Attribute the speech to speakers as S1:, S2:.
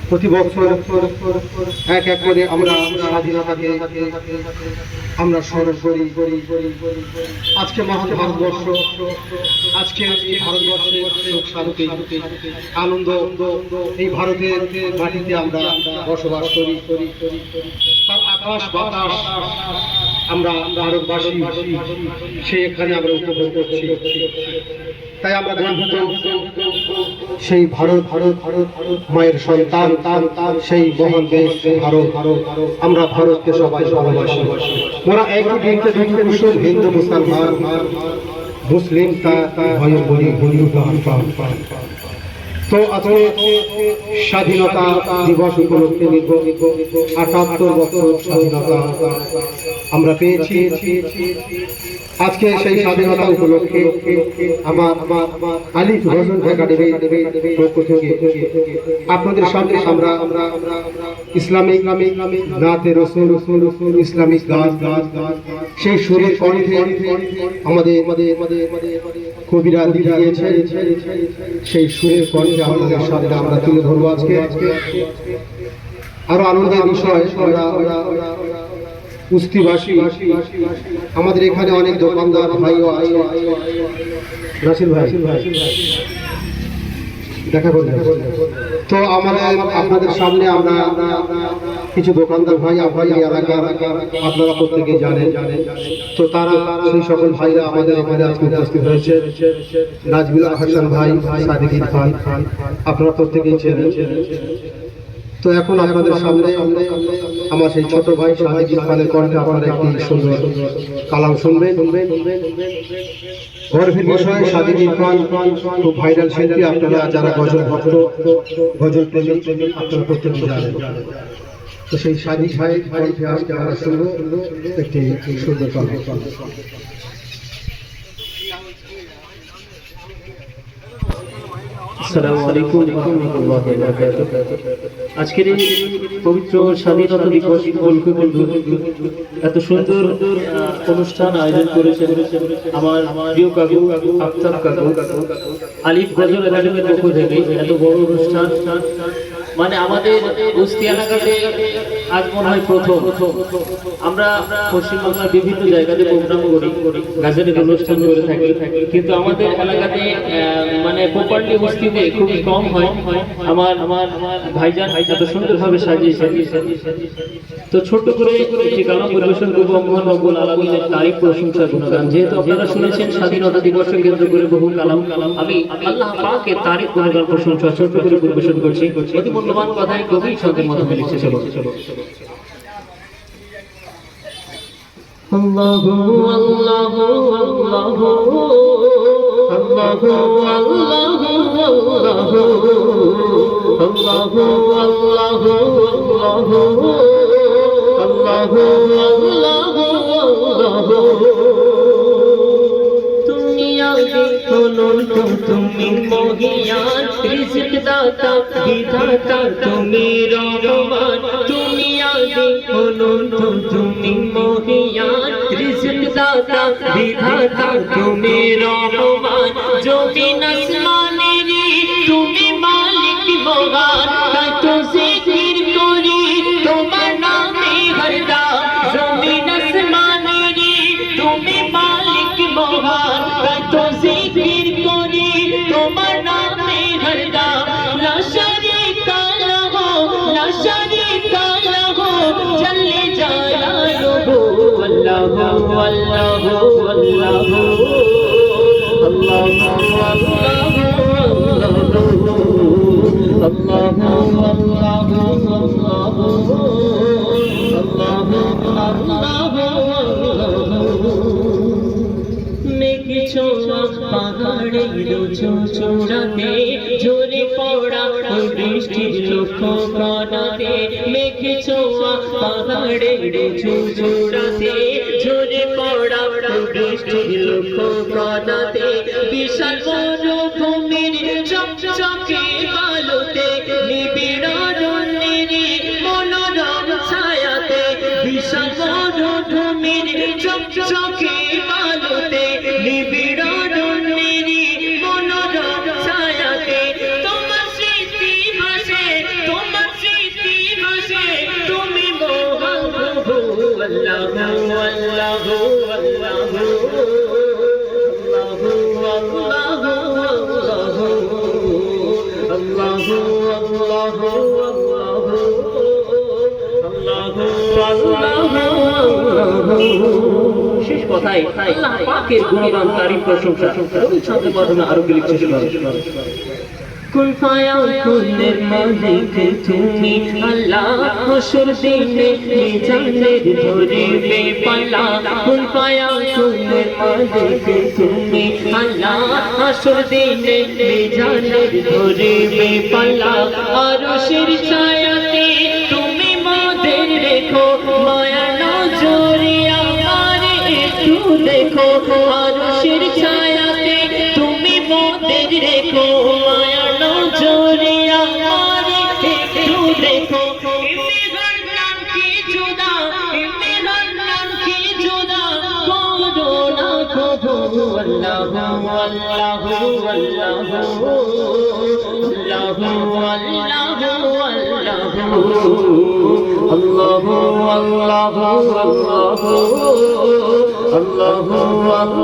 S1: প্রতি বছর এক এক করে আমরা স্বাধীনতাকে আমরা স্মরণ করি। আজকে মহান ভারতবর্ষ, আজকে এই ভারতবর্ষের সুখ শান্তি আনন্দ, এই ভারতের মাটিতে আমরা বসবাস করি। তার আকাশ বাতাস আমরা ভারতবাসী, সেখানে আমরা উপভোগ করছি। তাই আমরা গর্বিত, সেই ভারত মায়ের সন্তান, সেই মহান দেশ ভারত। আমরা ভারতকে সবাই ভালোবাসি। মোরা একই বৃক্ষে দুটি কুসুম, হিন্দু মুসলমান মুসলিম তা ভয় বলি হিন্দু। তো আজকে স্বাধীনতা দিবস উপলক্ষে ৭৮ বছর স্বাধীনতা আমরা পেয়েছি। আজকে সেই স্বাধীনতা উপলক্ষে আমার আলিফ গজল একাডেমির পক্ষ থেকে আপনাদের সামনে আমরা ইসলামিক নাতে রসুল, ইসলামিক গান, সেই সুরের কণ্ঠে আমাদের কবিরা দিয়েছে, সেই সুরের কণ্ঠে আমাদের সামনে আমরা তুলে ধরবো আজকে। আরো আনন্দের বিষয়, কুস্তিবাসী আমাদের এখানে অনেক দোকানদার ভাইও আছে। নাসির ভাই দেখা করতে, তো আমাদের আপনাদের সামনে আমরা কিছু দোকানদার ভাই এলাকার আপনারা প্রত্যেকে জানেন। তো তারা সেই সকল ভাইরা আমাদের এখানে আজকে উপস্থিত হয়েছে। নাজমুল হাসান ভাই, সাদিক ইরফান, আপনারা প্রত্যেকেই চেনেন। তো এখন আপনাদের সামনে আমার সেই ছোট ভাই সাদিক ইরফানের কণ্ঠে আপনারা একটি সুন্দর কালাম শুনবেন। গর্বের বিষয়, সাদিক ইরফান খুব ভাইরাল শিল্পী। আপনারা যারা গজল ভক্ত, গজল প্রেমী, আপনারা প্রত্যেকেই জানেন। তো সেই সাদিক ভাই কণ্ঠে আজকে আমরা শুনবো একটি সুন্দর কালাম।
S2: আসসালামু আলাইকুম ওয়া রাহমাতুল্লাহি ওয়া বারাকাতুহু। আজকের এই পবিত্র স্বাধীনতা দিবস উপলক্ষে এত সুন্দর অনুষ্ঠান আয়োজন করেছেন আমার প্রিয় কাকু আফতাব কাকু, আলিফ গজল একাডেমির পক্ষ থেকে এত বড় অনুষ্ঠান। মানে আমাদের কুস্তি এলাকাতে আজ মনে হয় প্রথম। আমরা পশ্চিমবাংলার বিভিন্ন জায়গাতে প্রোগ্রাম করি, গাজনের অনুষ্ঠান করে থাকি, কিন্তু আমাদের এলাকাতে মানে প্রপারলি কুস্তিতে খুবই কম হয়। আমার ভাইজান এত সুন্দরভাবে সাজিয়েছেন। তো ছোট্ট করে একটি কালাম পরিবেশন করবো মহান রব্বুল আলামিনের তারিফ, প্রশংসা, গুণগান। যেহেতু আপনারা শুনেছেন স্বাধীনতা দিবসকে কেন্দ্র করে বহু কালাম, আমি আল্লাহ পাকের তারিফ, গুণগান, প্রশংসা ছোট্ট করে পরিবেশন করছি। অতি মূল্যবান কথাই কবি ছন্দের মাধ্যমে লিখছে। চলো আল্লাহু আল্লাহু আল্লাহু আল্লাহু আল্লাহু আল্লাহু আল্লাহু আল্লাহু আল্লাহু। তুমি আগে শোনো, তুমি মহিয়ান, রিজিক দাতা বিধাতা, তুমি রহমান। তুমি আগে শোনো, তুমি মহিয়ান, রিজিক দাতা বিধাতা, তুমি রহমান। জমিন আসমানের তুমি মালিক মহান, তাই তো জিকির করি তোমার নামে হরদম। জমিন আসমানের তুমি মালিক মহান, তাই তো জিকির করি তোমার নামে হরদম। লা শারীকা লাহু, লা শারীকা লাহু, জাল্লে জালালুহু। আল্লাহু আল্লাহু আল্লাহু আল্লাহু পাহাড়ে চূড়াতে ঝরে পড়া বৃষ্টির লক্ষ্য কণাতে। মেঘে ছোঁয়া পাহাড়ে চূড়াতে ঝরে পড়া বৃষ্টির লক্ষ্য কণাতে। বিশাল মরুভূমির চকচকে আলোতে, নিবিড় অরণ্যের মনোরম ছায়াতে। বিশাল মরুভূমির চকচকে আলোতে, নিবিড় অরণ্যের মনোরম ছায়াতে। তোমার স্মৃতি শেষ কথাই আল্লাহ পাকের গুণগান তারিফ প্রশংসা কবি ছান্দের মাধ্যমে আরো লিখছে কুল ফায়া কুলের মালিক তুমি আল্লাহ হাসর দিনে মিজানের ধরিবে পাল্লা কুল ফায়া কুলের মালিক তুমি আল্লাহ হাসর দিনে মিজানের ধরিবে পাল্লা আরশের ছায়াতে তুমি মোদের রেখো মায়া নজরে আমারে একটু দেখো আরশের ছায়াতে তুমি মোদের রেখো মায়া নজরে আমারে একটু দেখো মেঘার নাম কি জুদা মেঘার কি জুদা করো না প্রভু আল্লাহু আল্লাহু আল্লাহু আল্লাহু আল্লাহু আল্লাহু আল্লাহু আল্লাহু আল্লাহু